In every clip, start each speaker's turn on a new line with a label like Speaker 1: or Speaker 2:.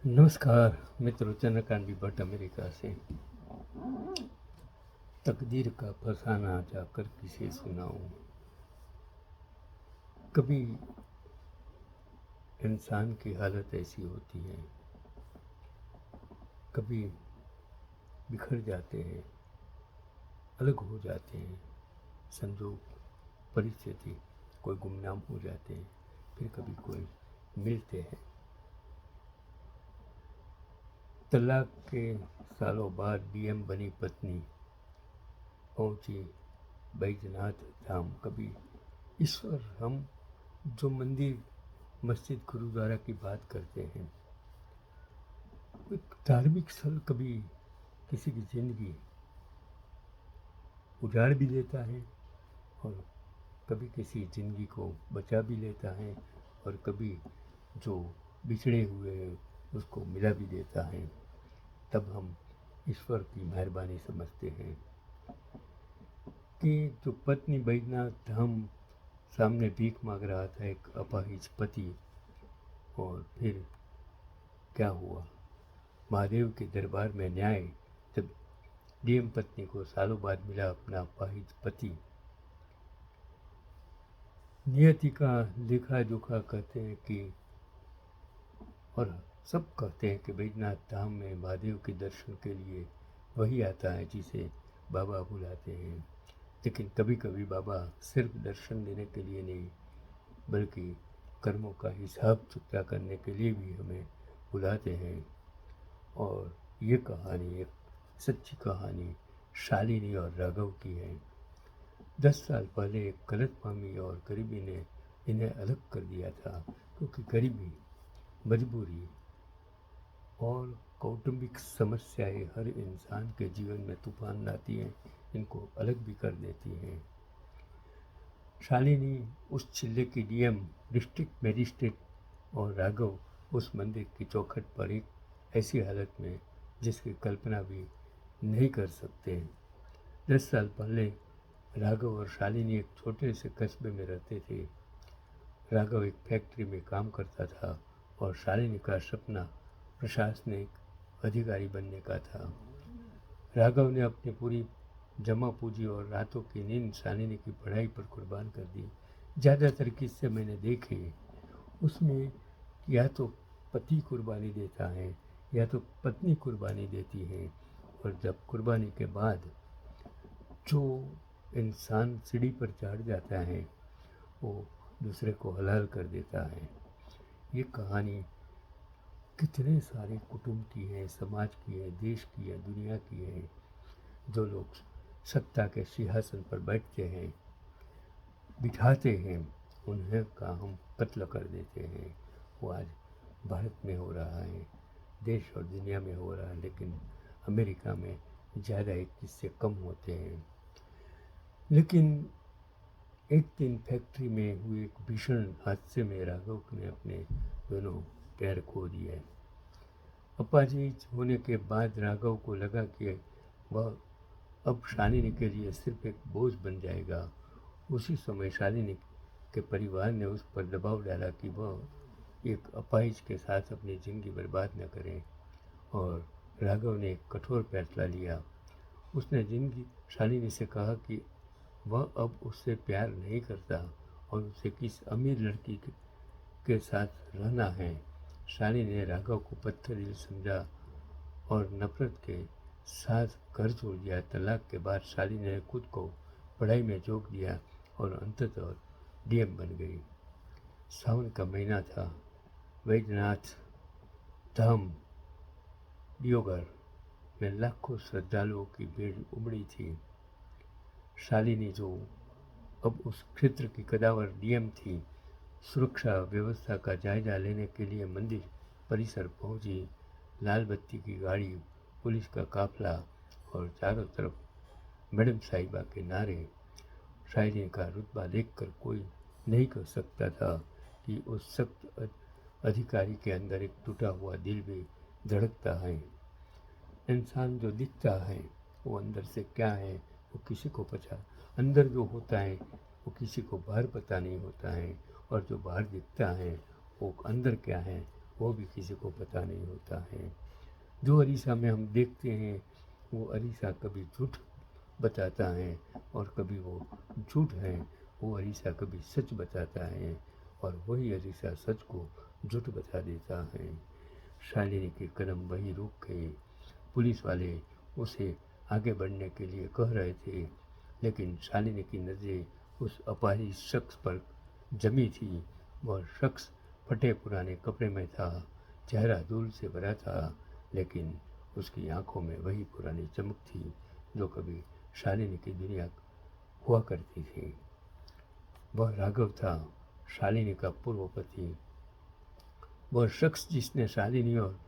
Speaker 1: नमस्कार मित्रों, चंद्रकांत भट्ट अमेरिका से। तकदीर का फसाना जाकर किसे सुनाऊं। कभी इंसान की हालत ऐसी होती है, कभी बिखर जाते हैं, अलग हो जाते हैं, संजोग परिस्थिति, कोई गुमनाम हो जाते हैं, फिर कभी कोई मिलते हैं। तलाक के सालों बाद डीएम बनी पत्नी पहुंची बैजनाथ धाम। कभी ईश्वर, हम जो मंदिर मस्जिद गुरुद्वारा की बात करते हैं, एक धार्मिक स्थल कभी किसी की ज़िंदगी उजाड़ भी देता है और कभी किसी ज़िंदगी को बचा भी लेता है और कभी जो बिछड़े हुए हैं उसको मिला भी देता है। तब हम ईश्वर की मेहरबानी समझते हैं कि जो पत्नी बैजनाथ धाम सामने भीख मांग रहा था, एक अपाहिज पति, और फिर क्या हुआ, महादेव के दरबार में न्याय। जब डीएम पत्नी को सालों बाद मिला अपना अपाहिज पति, नियति का लेखा जोखा कहते हैं कि, और सब कहते हैं कि बैजनाथ धाम में महादेव के दर्शन के लिए वही आता है जिसे बाबा बुलाते हैं। लेकिन कभी कभी बाबा सिर्फ दर्शन देने के लिए नहीं, बल्कि कर्मों का हिसाब चुकता करने के लिए भी हमें बुलाते हैं। और ये कहानी एक सच्ची कहानी शालिनी और राघव की है। 10 साल पहले एक गलतफहमी और गरीबी ने इन्हें अलग कर दिया था, क्योंकि गरीबी, मजबूरी और कौटुंबिक समस्याएं हर इंसान के जीवन में तूफान लाती हैं, इनको अलग भी कर देती हैं। शालिनी उस जिले की डीएम, डिस्ट्रिक्ट मजिस्ट्रेट, और राघव उस मंदिर की चौखट पर एक ऐसी हालत में जिसकी कल्पना भी नहीं कर सकते। 10 साल पहले राघव और शालिनी एक छोटे से कस्बे में रहते थे। राघव एक फैक्ट्री में काम करता था और शालिनी का सपना प्रशासनिक अधिकारी बनने का था। राघव ने अपनी पूरी जमा पूंजी और रातों की नींद शालिनी की पढ़ाई पर कुर्बान कर दी। ज़्यादातर किस्से मैंने देखे, उसमें या तो पति कुर्बानी देता है या तो पत्नी कुर्बानी देती है, और जब कुर्बानी के बाद जो इंसान सीढ़ी पर चढ़ जाता है वो दूसरे को हलाल कर देता है। ये कहानी कितने सारे कुटुंब की है, समाज की है, देश की है, दुनिया की है। जो लोग सत्ता के सिंहासन पर बैठते हैं, बिठाते हैं, उन्हें का हम कत्ल कर देते हैं। वो आज भारत में हो रहा है, देश और दुनिया में हो रहा है, लेकिन अमेरिका में ज़्यादा एक किस्से कम होते हैं। लेकिन एक दिन फैक्ट्री में हुए एक भीषण हादसे में राघव ने अपने दोनों पैर खो दिए। अपाहिज होने के बाद राघव को लगा कि वह अब शालिनी के लिए सिर्फ एक बोझ बन जाएगा। उसी समय शालिनी के परिवार ने उस पर दबाव डाला कि वह एक अपाहिज के साथ अपनी ज़िंदगी बर्बाद न करें, और राघव ने एक कठोर फैसला लिया। उसने शालिनी से कहा कि वह अब उससे प्यार नहीं करता और उसे किस अमीर लड़की के साथ रहना है। शालिनी ने राघव को पत्थर दिल समझा और नफरत के साथ घर छोड़ दिया। तलाक के बाद शालिनी ने खुद को पढ़ाई में झोंक दिया और अंततः डीएम बन गई। सावन का महीना था। बैजनाथ धाम दियोगर में लाखों श्रद्धालुओं की भीड़ उमड़ी थी। शालिनी, जो अब उस क्षेत्र की कदावर डीएम थी, सुरक्षा व्यवस्था का जायजा लेने के लिए मंदिर परिसर पहुंची। लाल बत्ती की गाड़ी, पुलिस का काफिला और चारों तरफ मैडम साहिबा के नारे। शालिनी का रुतबा देखकर कोई नहीं कह सकता था कि उस सख्त अधिकारी के अंदर एक टूटा हुआ दिल भी धड़कता है। इंसान जो दिखता है वो अंदर से क्या है वो किसी को पता, अंदर जो होता है वो किसी को बाहर पता नहीं होता है, और जो बाहर दिखता है वो अंदर क्या है वो भी किसी को पता नहीं होता है। जो अरीसा में हम देखते हैं वो अरीसा कभी झूठ बताता है और कभी वो झूठ है, वो अरीसा कभी सच बताता है और वही अरीसा सच को झूठ बता देता है। शालिनी के कदम वहीं रुक गए। पुलिस वाले उसे आगे बढ़ने के लिए कह रहे थे, लेकिन शालिनी की नज़रें उस अपाहिज शख्स पर जमी थी। वह शख्स फटे पुराने कपड़े में था, चेहरा धूल से भरा था, लेकिन उसकी आंखों में वही पुरानी चमक थी जो कभी शालिनी की दुनिया हुआ करती थी। वह राघव था, शालिनी का पूर्व पति। वह शख्स जिसने शालिनी और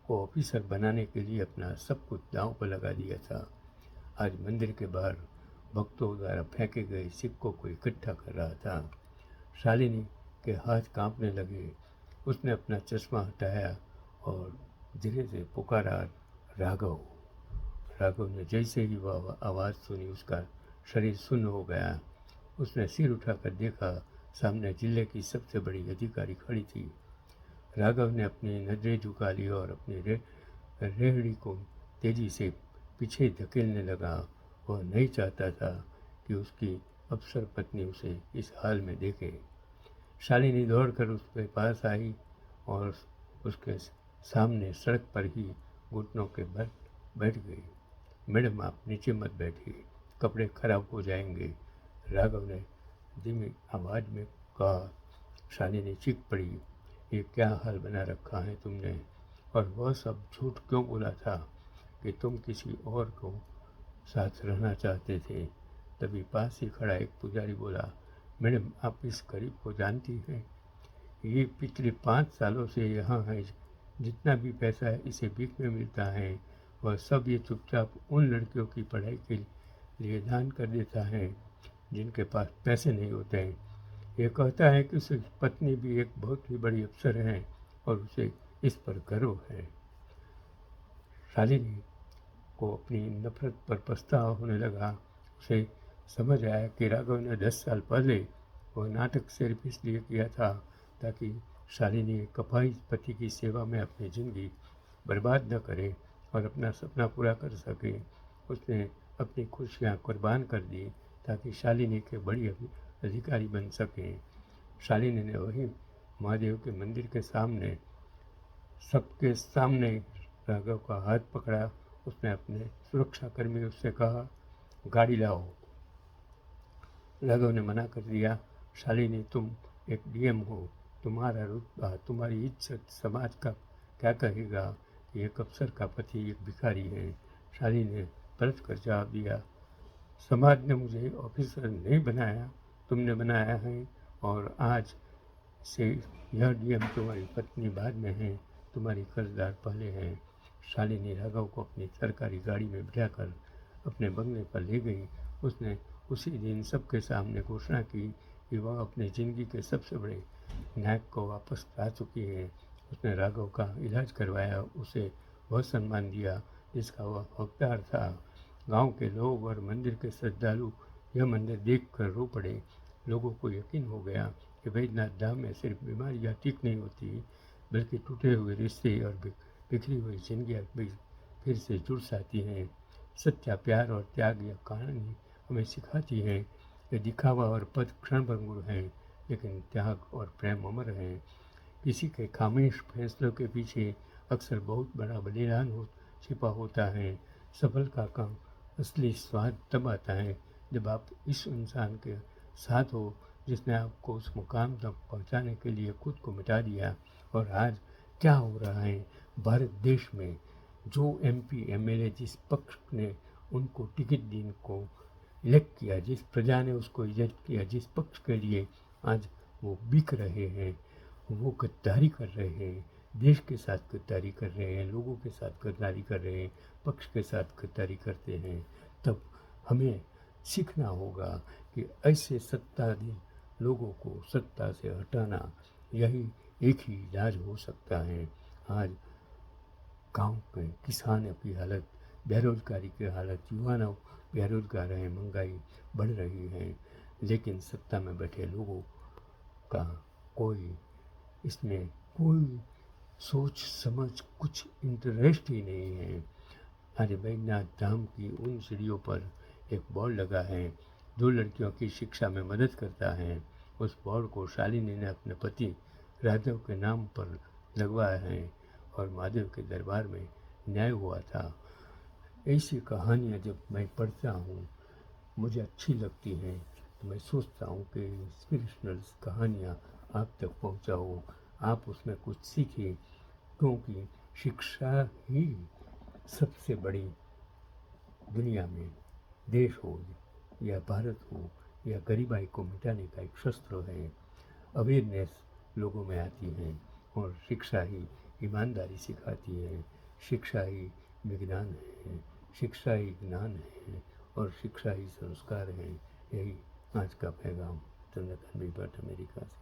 Speaker 1: को ऑफिसर बनाने के लिए अपना सब कुछ दांव पर लगा दिया था, आज मंदिर के बाहर भक्तों द्वारा फेंके गए सिक्कों को इकट्ठा कर रहा था। शालिनी के हाथ कांपने लगे। उसने अपना चश्मा हटाया और धीरे से पुकारा, राघव। राघव ने जैसे ही वह आवाज़ सुनी उसका शरीर सुन्न हो गया। उसने सिर उठाकर देखा, सामने जिले की सबसे बड़ी अधिकारी खड़ी थी। राघव ने अपनी नजरें झुका ली और अपनी रेहड़ी को तेजी से पीछे धकेलने लगा। वह नहीं चाहता था कि उसकी अफसर पत्नी उसे इस हाल में देखे। शालिनी दौड़कर उसके पास आई और उसके सामने सड़क पर ही घुटनों के बल बैठ गई। मैडम, आप नीचे मत बैठिए, कपड़े खराब हो जाएंगे, राघव ने धीमी आवाज़ में कहा। शालिनी चीख पड़ी, ये क्या हाल बना रखा है तुमने? और वह सब झूठ क्यों बोला था कि तुम किसी और को साथ रहना चाहते थे? तभी पास ही खड़ा एक पुजारी बोला, मैडम, आप इस गरीब को जानती हैं? ये पिछले 5 सालों से यहाँ है। जितना भी पैसा है इसे भीख में मिलता है। वह सब ये चुपचाप उन लड़कियों की पढ़ाई के लिए दान कर देता है जिनके पास पैसे नहीं होते हैं। ये कहता है कि उसकी पत्नी भी एक बहुत ही बड़ी अफसर है और उसे इस पर गर्व है। शालिनी को अपनी नफरत पर पछतावा होने लगा। उसे समझ आया कि राघव ने 10 साल पहले वह नाटक सिर्फ इसलिए किया था ताकि शालिनी एक अपाहिज पति की सेवा में अपनी ज़िंदगी बर्बाद न करे और अपना सपना पूरा कर सके। उसने अपनी खुशियाँ कुर्बान कर दी ताकि शालिनी के बड़ी अधिकारी बन सकें। शालिनी ने वही महादेव के मंदिर के सामने सबके सामने राघव का हाथ पकड़ा। उसने अपने सुरक्षाकर्मी उससे कहा, गाड़ी लाओ। राघव ने मना कर दिया। शालिनी, तुम एक डीएम हो, तुम्हारा रुतबा, तुम्हारी इज्जत समाज का क्या कहेगा कि एक अफसर का पति एक भिखारी है? शालिनी ने पलट कर जवाब दिया, समाज ने मुझे ऑफिसर नहीं बनाया, तुमने बनाया है और आज से यह डीएम तुम्हारी पत्नी बाद में है, तुम्हारी कर्जदार पहले हैं। शालिनी राघव को अपनी सरकारी गाड़ी में बिठाकर अपने बंगले पर ले गई। उसने उसी दिन सबके सामने घोषणा की कि वह अपनी ज़िंदगी के सबसे बड़े नायक को वापस ला चुकी है। उसने राघव का इलाज करवाया, उसे वह सम्मान दिया जिसका वह हकदार था। गांव के लोग और मंदिर के श्रद्धालु यह मंदिर देखकर रो पड़े। लोगों को यकीन हो गया कि वैद्यनाथ धाम में सिर्फ बीमारियाँ ठीक नहीं होती, बल्कि टूटे हुए रिश्ते और बिखरी हुई जिंदगियाँ भी फिर से जुड़ जाती हैं। सच्चा प्यार और त्याग यह कहानी हमें सिखाती है कि दिखावा और पद क्षणभंगुर हैं, लेकिन त्याग और प्रेम अमर हैं। किसी के खामोश फैसलों के पीछे अक्सर बहुत बड़ा बलिदान छिपा होता है। सफलता का असली स्वाद तब आता है जब आप इस इंसान के साथ हो जिसने आपको उस मुकाम तक पहुंचाने के लिए खुद को मिटा दिया। और आज क्या हो रहा है भारत देश में? जो एमपी एमएलए जिस पक्ष ने उनको टिकट दी, को इलेक्ट किया, जिस प्रजा ने उसको इलेक्ट किया, जिस पक्ष के लिए आज वो बिक रहे हैं, वो गद्दारी कर रहे हैं, देश के साथ गद्दारी कर रहे हैं, लोगों के साथ गद्दारी कर रहे हैं, पक्ष के साथ गद्दारी करते हैं। तब हमें सीखना होगा कि ऐसे सत्ताधीन लोगों को सत्ता से हटाना, यही एक ही इलाज हो सकता है। आज गांव के किसानों की हालत, बेरोजगारी की हालत, युवा बेरोजगार हैं, महंगाई बढ़ रही है, लेकिन सत्ता में बैठे लोगों का कोई इसमें कोई सोच समझ कुछ इंटरेस्ट ही नहीं है। अरे बैद्यनाथ धाम की उन सीढ़ियों पर एक बोर्ड लगा है जो लड़कियों की शिक्षा में मदद करता है। उस बोर्ड को शालिनी ने अपने पति राघव के नाम पर लगवाया है और महादेव के दरबार में न्याय हुआ था। ऐसी कहानियाँ जब मैं पढ़ता हूँ मुझे अच्छी लगती हैं, तो मैं सोचता हूँ कि इंस्पिरेशनल कहानियाँ आप तक पहुँचाओ, आप उसमें कुछ सीखें, क्योंकि शिक्षा ही सबसे बड़ी दुनिया में देश हो या भारत हो या गरीबाई को मिटाने का एक शस्त्र है। अवेयरनेस लोगों में आती है और शिक्षा ही ईमानदारी सिखाती है, शिक्षा ही विज्ञान है, शिक्षा ही ज्ञान है और शिक्षा ही संस्कार है। यही आज का पैगाम चंद्रकांत भट्ट अमेरिका से।